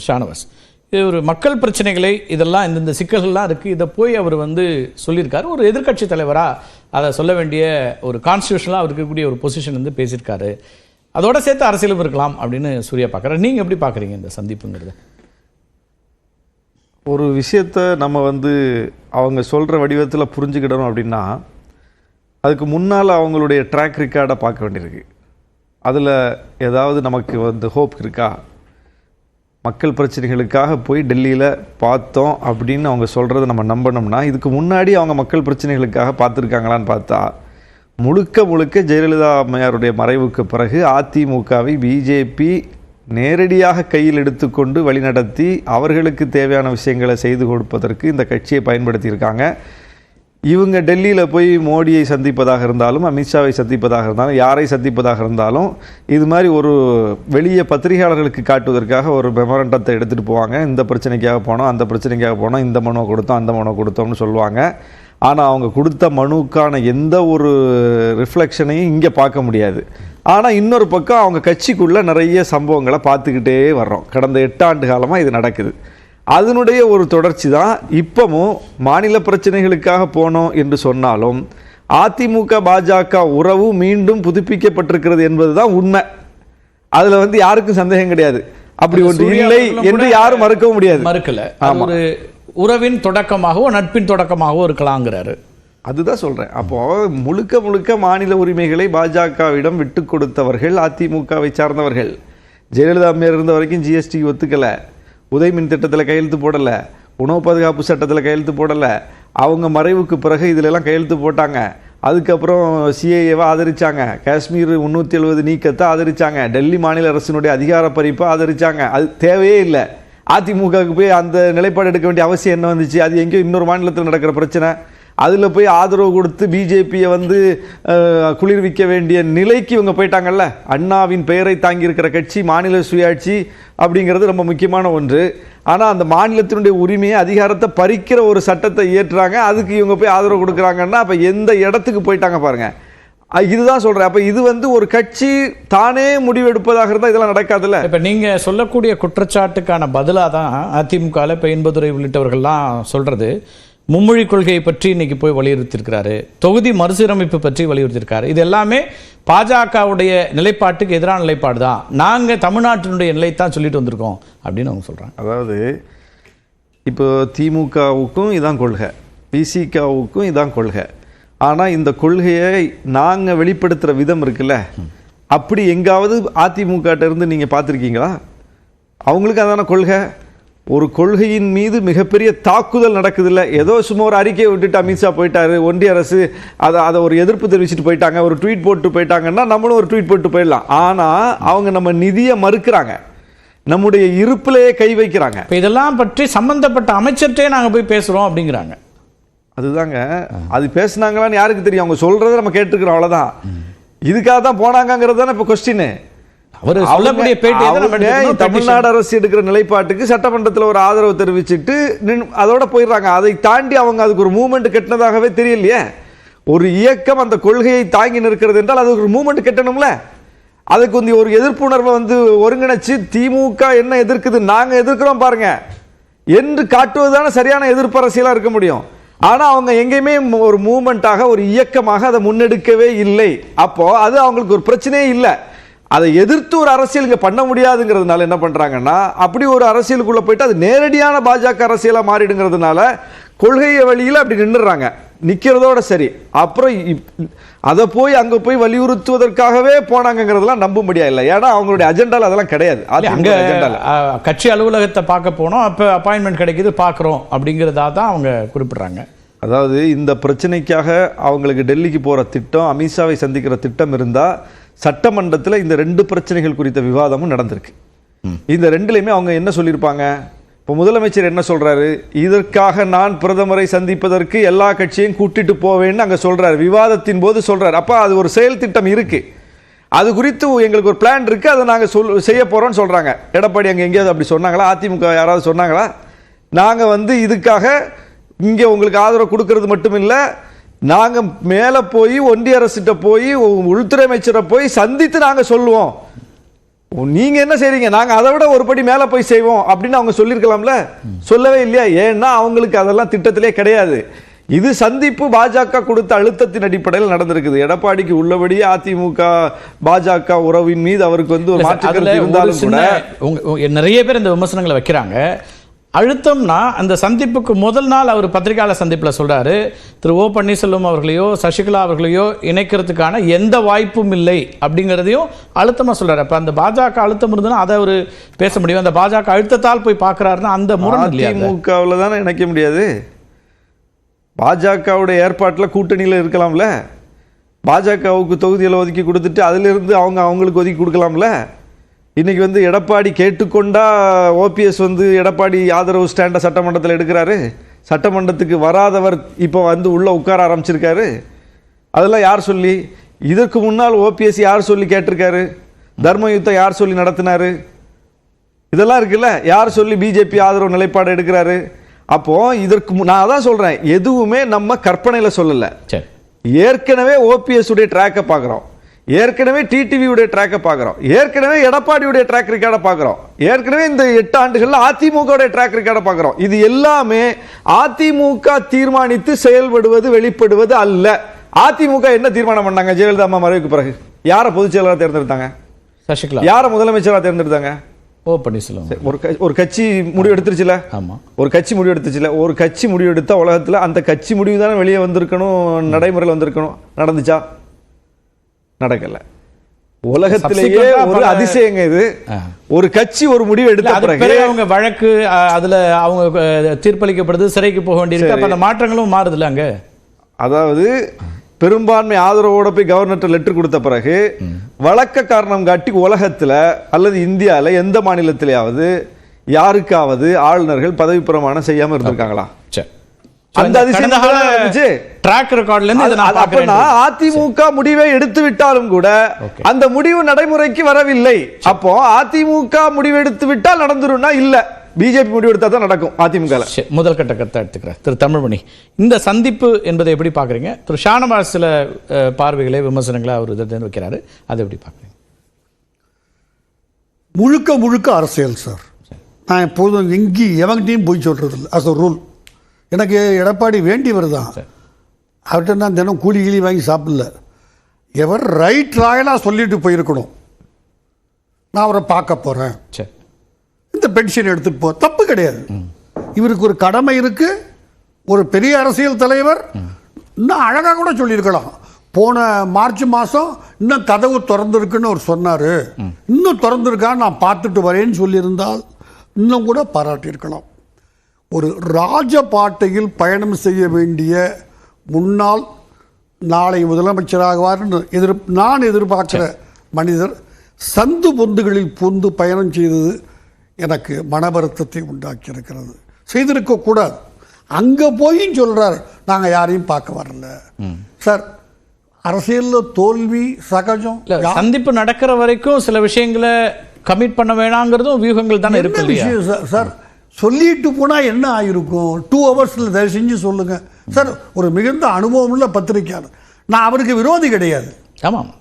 ஷானவாஸ், இது ஒரு மக்கள் பிரச்சனைகளை இதெல்லாம் இந்த சிக்கல்கள்லாம் இருக்குது, இதை போய் அவர் வந்து சொல்லியிருக்காரு. ஒரு எதிர்க்கட்சி தலைவராக அதை சொல்ல வேண்டிய ஒரு கான்ஸ்டியூஷனலாக அவர் இருக்கக்கூடிய ஒரு பொசிஷன் வந்து பேசியிருக்காரு. அதோட சேர்த்து அரசியலும் இருக்கலாம் அப்படின்னு சூர்யா பார்க்குறாரு. நீங்கள் எப்படி பார்க்குறீங்க இந்த சந்திப்புங்கிறது? ஒரு விஷயத்தை நம்ம வந்து அவங்க சொல்கிற வடிவத்தில் புரிஞ்சுக்கிடணும் அப்படின்னா அதுக்கு முன்னால் அவங்களுடைய ட்ராக் ரெக்கார்டை பார்க்க வேண்டியிருக்கு. அதில் ஏதாவது நமக்கு வந்து ஹோப் இருக்கா? மக்கள் பிரச்சனைகளுக்காக போய் டெல்லியில் பார்த்தோம் அப்படின்னு அவங்க சொல்கிறத நம்ம நம்பணும்னா இதுக்கு முன்னாடி அவங்க மக்கள் பிரச்சனைகளுக்காக பார்த்துருக்காங்களான்னு பார்த்தா முழுக்க ஜெயலலிதா அம்மையாருடைய மறைவுக்கு பிறகு அதிமுகவை பிஜேபி நேரடியாக கையில் எடுத்துக்கொண்டு வழிநடத்தி அவர்களுக்கு தேவையான விஷயங்களை செய்து கொடுப்பதற்கு இந்த கட்சியை பயன்படுத்தியிருக்காங்க. இவங்க டெல்லியில் போய் மோடியை சந்திப்பதாக இருந்தாலும் அமித்ஷாவை சந்திப்பதாக இருந்தாலும் யாரை சந்திப்பதாக இருந்தாலும் இது மாதிரி ஒரு வெளியே பத்திரிகையாளர்களுக்கு காட்டுவதற்காக ஒரு மெமரண்டத்தை எடுத்துகிட்டு போவாங்க. இந்த பிரச்சனைக்காக போனோம், அந்த பிரச்சனைக்காக போனோம், இந்த மனுவை கொடுத்தோம், அந்த மனுவை கொடுத்தோம்னு சொல்லுவாங்க. ஆனால் அவங்க கொடுத்த மனுவுக்கான எந்த ஒரு ரிஃப்ளெக்ஷனையும் இங்கே பார்க்க முடியாது. ஆனால் இன்னொரு பக்கம் அவங்க கட்சிக்குள்ளே நிறைய சம்பவங்களை பார்த்துக்கிட்டே வர்றோம். கடந்த 8 ஆண்டு காலமாக இது நடக்குது. அதனுடைய ஒரு தொடர்ச்சி தான் இப்பவும் மாநில பிரச்சனைகளுக்காக போனோம் என்று சொன்னாலும் அதிமுக பாஜக உறவு மீண்டும் புதுப்பிக்கப்பட்டிருக்கிறது என்பது தான் உண்மை. அதில் வந்து யாருக்கும் சந்தேகம் கிடையாது. அப்படி ஒன்று இல்லை என்று யாரும் மறுக்கவும் முடியாது. மறுக்கல, ஒரு உறவின் தொடக்கமாகவோ நட்பின் தொடக்கமாகவோ இருக்கலாங்கிறாரு. அதுதான் சொல்கிறேன். அப்போது முழுக்க மாநில உரிமைகளை பாஜகவிடம் விட்டு கொடுத்தவர்கள் அதிமுகவை சார்ந்தவர்கள். ஜெயலலிதா அம்மையார் இருந்த வரைக்கும் ஜிஎஸ்டி ஒத்துக்கலை, உதய் மின் திட்டத்தில் கையெழுத்து போடலை, உணவு பாதுகாப்பு சட்டத்தில் கையெழுத்து போடலை. அவங்க மறைவுக்கு பிறகு இதிலெல்லாம் கையெழுத்து போட்டாங்க. அதுக்கப்புறம் சிஏஏவை ஆதரித்தாங்க, காஷ்மீர் 370 நீக்கத்தை ஆதரித்தாங்க, டெல்லி மாநில அரசினுடைய அதிகார பறிப்பை ஆதரித்தாங்க. அது தேவையே இல்லை. அதிமுகவுக்கு போய் அந்த நிலைப்பாடு எடுக்க வேண்டிய அவசியம் என்ன வந்துச்சு? அது எங்கேயோ இன்னொரு மாநிலத்தில் நடக்கிற பிரச்சனை. அதில் போய் ஆதரவு கொடுத்து பிஜேபியை வந்து குளிர்விக்க வேண்டிய நிலைக்கு இவங்க போயிட்டாங்கல்ல. அண்ணாவின் பெயரை தாங்கியிருக்கிற கட்சி, மாநில சுயாட்சி அப்படிங்கிறது ரொம்ப முக்கியமான ஒன்று. ஆனால் அந்த மாநிலத்தினுடைய உரிமையை அதிகாரத்தை பறிக்கிற ஒரு சட்டத்தை இயற்றுறாங்க. அதுக்கு இவங்க போய் ஆதரவு கொடுக்குறாங்கன்னா அப்போ எந்த இடத்துக்கு போயிட்டாங்க பாருங்கள். இதுதான் சொல்கிறேன். அப்போ இது வந்து ஒரு கட்சி தானே முடிவெடுப்பதாக இருந்தால் இதெல்லாம் நடக்காதுல்ல. இப்போ நீங்கள் சொல்லக்கூடிய குற்றச்சாட்டுக்கான பதிலாக தான் அதிமுகவில் இப்போ இன்பதுரை உள்ளிட்டவர்கள்லாம் சொல்கிறது, மும்மொழி கொள்கையை பற்றி இன்னைக்கு போய் வலியுறுத்தியிருக்கிறாரு, தொகுதி மறுசீரமைப்பு பற்றி வலியுறுத்தியிருக்காரு. இது எல்லாமே பாஜகவுடைய நிலைப்பாட்டுக்கு எதிரான நிலைப்பாடு தான். நாங்கள் தமிழ்நாட்டினுடைய நிலைத்தான் சொல்லிட்டு வந்திருக்கோம் அப்படின்னு அவங்க சொல்கிறாங்க. அதாவது இப்போ திமுகவுக்கும் இதான் கொள்கை, பிசிகாவுக்கும் இதான் கொள்கை. ஆனால் இந்த கொள்கையை நாங்கள் வெளிப்படுத்துகிற விதம் இருக்குல்ல, அப்படி எங்காவது அதிமுகட்ட இருந்து நீங்கள் பார்த்துருக்கீங்களா? அவங்களுக்கு அதான கொள்கை. ஒரு கொள்கையின் மீது மிகப்பெரிய தாக்குதல் நடக்குதில்ல. ஏதோ சும்மா ஒரு அறிக்கையை விட்டுட்டு அமித்ஷா போயிட்டாரு, ஒன்றிய அரசு அதை ஒரு எதிர்ப்பு தெரிவிச்சுட்டு போயிட்டாங்க, ஒரு ட்வீட் போட்டு போயிட்டாங்கன்னா நம்மளும் ஒரு ட்வீட் போட்டு போயிடலாம். ஆனால் அவங்க நம்ம நிதியை மறுக்கிறாங்க, நம்முடைய இருப்பிலேயே கை வைக்கிறாங்க. இதெல்லாம் பற்றி சம்பந்தப்பட்ட அமைச்சர்கிட்டே நாங்கள் போய் பேசுகிறோம் அப்படிங்கிறாங்க. அதுதாங்க, அது பேசுனாங்களான்னு யாருக்கு தெரியும்? அவங்க சொல்றதை நம்ம கேட்டுக்கிறோம், அவ்வளோதான். இதுக்காக தான் போனாங்கிறது தானே இப்போ கொஸ்டின். தமிழ்நாடு அரசு எடுக்கிற நிலைப்பாட்டுக்கு சட்டமன்றத்தில் ஒரு ஆதரவு தெரிவிச்சுட்டு அதோட போயிடுறாங்க. அதை தாண்டி அவங்க அதுக்கு ஒரு மூவ்மெண்ட் கட்டினதாகவே தெரியலையே. ஒரு இயக்கம் அந்த கொள்கையை தாங்கி நிற்கிறது என்றால் அதுக்கு ஒரு மூவ்மெண்ட் கட்டணும்ல. அதுக்கு வந்து ஒரு எதிர்ப்புணர்வை வந்து ஒருங்கிணைச்சு திமுக என்ன எதிர்க்குது, நாங்க எதிர்க்கிறோம் பாருங்க என்று காட்டுவதுதான சரியான எதிர்ப்பு அரசியலா இருக்க முடியும். ஆனா அவங்க எங்கேயுமே ஒரு மூவ்மெண்ட்டாக ஒரு இயக்கமாக அதை முன்னெடுக்கவே இல்லை. அப்போ அது அவங்களுக்கு ஒரு பிரச்சனையே இல்லை. அதை எதிர்த்து ஒரு அரசியல் இங்கே பண்ண முடியாதுங்கிறதுனால என்ன பண்ணுறாங்கன்னா அப்படி ஒரு அரசியலுக்குள்ளே போயிட்டு அது நேரடியான பாஜக அரசியலாக மாறிடுங்கிறதுனால கொள்கையை வழியில் அப்படி நின்றுறாங்க. நிற்கிறதோட சரி. அப்புறம் அதை போய் அங்கே போய் வலியுறுத்துவதற்காகவே போனாங்கிறதுலாம் நம்ப முடியாது. இல்லை, ஏன்னா அவங்களுடைய அஜெண்டாவில் அதெல்லாம் கிடையாது. அங்கே கட்சி அலுவலகத்தை பார்க்க போனோம், அப்போ அப்பாயின்மெண்ட் கிடைக்கிது பார்க்குறோம் அப்படிங்கிறதா தான் அவங்க குறிப்பிட்றாங்க. அதாவது இந்த பிரச்சனைக்காக அவங்களுக்கு டெல்லிக்கு போகிற திட்டம், அமித்ஷாவை சந்திக்கிற திட்டம் இருந்தால் சட்டமன்றத்தில் இந்த 2 பிரச்சனைகள் குறித்த விவாதமும் நடந்திருக்கு. இந்த 2லையுமே அவங்க என்ன சொல்லியிருப்பாங்க? இப்போ முதலமைச்சர் என்ன சொல்றாரு? இதற்காக நான் பிரதமரை சந்திப்பதற்கு எல்லா கட்சியையும் கூட்டிட்டு போவேன்னு அங்கே சொல்றாரு, விவாதத்தின் போது சொல்றாரு. அப்போ அது ஒரு செயல் திட்டம் இருக்கு, அது குறித்து எங்களுக்கு ஒரு பிளான் இருக்கு, அதை நாங்கள் செய்ய போறோம்னு சொல்றாங்க. எடப்பாடி அங்கே எங்கேயாவது அப்படி சொன்னாங்களா? அதிமுக யாராவது சொன்னாங்களா? நாங்கள் வந்து இதுக்காக இங்கே உங்களுக்கு ஆதரவு கொடுக்கறது மட்டும் இல்லை, நாங்கள் மேலே போய் ஒன்றிய அரசிட்ட போய் உள்துறை அமைச்சரை போய் சந்தித்து நாங்கள் சொல்லுவோம் நீங்க என்ன செய்றீங்க, நாங்க அதை விட ஒரு படி மேல போய் செய்வோம் அப்படின்னு அவங்க சொல்லியிருக்கலாம்ல, சொல்லவே இல்லையா? ஏன்னா அவங்களுக்கு அதெல்லாம் திட்டத்திலே கிடையாது. இது சந்திப்பு பாஜக கொடுத்த அழுத்தத்தின் அடிப்படையில் நடந்திருக்குது. எடப்பாடிக்கு உள்ளபடியே அதிமுக பாஜக உறவின் மீது அவருக்கு வந்து ஒரு மாற்று கருத்து இருந்தாலும் கூட நிறைய பேர் இந்த விமர்சனங்களை வைக்கிறாங்க. அழுத்தம்னா அந்த சந்திப்புக்கு முதல் நாள் அவர் பத்திரிகையாளர் சந்திப்பில் சொல்றாரு, திரு ஓ பன்னீர்செல்வம் அவர்களையோ சசிகலா அவர்களையோ இணைக்கிறதுக்கான எந்த வாய்ப்பும் இல்லை அப்படிங்கிறதையும் அழுத்தமா சொல்றாரு. அப்ப அந்த பாஜக அழுத்தம் இருந்ததுன்னா அதை அவர் பேச முடியும். அந்த பாஜக அழுத்தத்தால் போய் பார்க்கிறாருன்னா அந்த முரண் இல்லையா? அதிமுகவில் தானே இணைக்க முடியாது. பாஜகவுடைய ஏற்பாட்டில் கூட்டணியில் இருக்கலாம்ல, பாஜகவுக்கு தொகுதியில் ஒதுக்கி கொடுத்துட்டு அதிலிருந்து அவங்களுக்கு ஒதுக்கி கொடுக்கலாம்ல. இன்னைக்கு வந்து எடப்பாடி கேட்டுக்கொண்டா ஓபிஎஸ் வந்து எடப்பாடி ஆதரவு ஸ்டாண்டை சட்டமன்றத்தில் எடுக்கிறாரு. சட்டமன்றத்துக்கு வராதவர் இப்போ வந்து உள்ள உட்கார ஆரம்பிச்சிருக்காரு. அதெல்லாம் யார் சொல்லி? இதற்கு முன்னால் ஓபிஎஸ் யார் சொல்லி கேட்டிருக்காரு? தர்ம யுத்தம் யார் சொல்லி நடத்தினாரு? இதெல்லாம் இருக்குல்ல, யார் சொல்லி பிஜேபி ஆதரவு நிலைப்பாடு எடுக்கிறாரு? அப்போ இதற்கு நான் அதான் சொல்றேன், எதுவுமே நம்ம கற்பனையில சொல்லல. ஏற்கனவே ஓபிஎஸ் உடைய ட்ராக்கை பார்க்குறோம், ஏற்கனவே டிடிவி உடைய ட்ராக்கை பார்க்குறோம், ஏற்கனவே எடப்பாடியுடைய ட்ராக் ரெக்கார்டை பார்க்குறோம், ஏற்கனவே இந்த 8 ஆண்டுகளில் அதிமுக உடைய ட்ராக் ரெக்கார்டை பார்க்குறோம். இது எல்லாமே அதிமுக தீர்மானித்து செயல்படுவது வெளிப்படுவது அல்ல. அதிமுக என்ன தீர்மானம் பண்ணாங்க? ஜெயலலிதா அம்மா மறைவுக்கு பிறகு யாரை பொதுச் செயலாளராக தேர்ந்தெடுத்தாங்க? சசிகலா. யாரை முதலமைச்சராக தேர்ந்தெடுத்தாங்க? ஓ பன்னீர்செல்வம். ஒரு கட்சி முடிவு எடுத்துருச்சுல. ஆமா, ஒரு கட்சி முடிவு எடுத்துச்சுல. ஒரு கட்சி முடிவு எடுத்தா உலகத்துல அந்த கட்சி முடிவு தானே வெளியே வந்திருக்கணும், நடைமுறையில் வந்திருக்கணும். நடந்துச்சா? நடக்கல. உலகத்திலேயே ஒரு அதிசயங்க இது. ஒரு கட்சி ஒரு முடிவு எடுத்த பிறகு அவங்க வழக்கு அதுல அவங்க தீர்ப்பளிக்கப்படுது, சிறைக்கு போக வேண்டியிருக்கு. அப்ப அந்த மாற்றங்களும் மாறுதுல அங்க. அதாவது பெரும்பான்மை ஆதரவோட போய் கவர்னர்ட்ட லெட்டர் கொடுத்த பிறகு வழக்க காரணம் காட்டி உலகத்துல அல்லது இந்தியாவில் எந்த மாநிலத்திலேயாவது யாருக்காவது ஆளுநர்கள் பதவி பிரமாணம் செய்யாம இருந்திருக்காங்களா? அந்த அதிமுக முடிவை எடுத்து விட்டாலும் கூட அந்த முடிவு நடைமுறைக்கு வரவில்லை. அப்போ அதிமுக முடிவு எடுத்து விட்டால் நடந்துரும்னா இல்ல, பிஜேபி முடிவு எடுத்தா தான் நடக்கும். அதிமுக முதல் கட்ட கருத்தை எடுத்துக்கிறேன். திரு தமிழ்மணி, இந்த சந்திப்பு என்பதை எப்படி பாக்குறீங்க? திரு ஷானவாஸ் சில பார்வைகளை விமர்சனங்களை அவர் இதில் வைக்கிறாரு, அதை எப்படி பாக்குறீங்க? முழுக்க முழுக்க அரசியல் சார். நான் எப்போதும் எவங்கிட்டையும் போய் சொல்றது இல்லை. அஸ் அ ரூல் எனக்கு எடப்பாடி வேண்டியவர் தான். அவர்கிட்ட நான் தினம் கூலி கீழி வாங்கி சாப்பிடல. எவர் ரைட் ராயலாக சொல்லிட்டு போயிருக்கணும், நான் அவரை பார்க்க போகிறேன், இந்த பென்ஷன் எடுத்துகிட்டு போ, தப்பு கிடையாது. இவருக்கு ஒரு கடமை இருக்கு. ஒரு பெரிய அரசியல் தலைவர் இன்னும் அழகாக கூட சொல்லியிருக்கலாம். போன மார்ச் மாதம் இன்னும் கதவு திறந்துருக்குன்னு அவர் சொன்னார், இன்னும் திறந்துருக்கான்னு நான் பார்த்துட்டு வரேன்னு சொல்லியிருந்தால் இன்னும் கூட பாராட்டியிருக்கலாம். ஒரு ராஜபாட்டையில் பயணம் செய்ய வேண்டிய முன்னாள் நாளை முதலமைச்சராகுவார் நான் எதிர்பார்க்கிற மனிதர் சந்து பொந்துகளில் பூந்து பயணம் செய்தது எனக்கு மன வருத்தத்தை உண்டாக்கி இருக்கிறது. செய்திருக்க கூடாது. அங்க போய் சொல்றாரு நாங்கள் யாரையும் பார்க்க வரல. சார், அரசியலில் தோல்வி சகஜம். சந்திப்பு நடக்கிற வரைக்கும் சில விஷயங்களை கமிட் பண்ண வேணாங்கிறதும் வியூகங்கள் தானே இருக்கு சார். சொல்லிட்டு போனால் என்ன ஆகிருக்கும்? 2 ஹவர்ஸில் தயவு செஞ்சு சொல்லுங்கள் சார். ஒரு மிகுந்த அனுபவம் உள்ள பத்திரிகையாளர், நான் அவருக்கு விரோதி கிடையாது. ஆமாம்,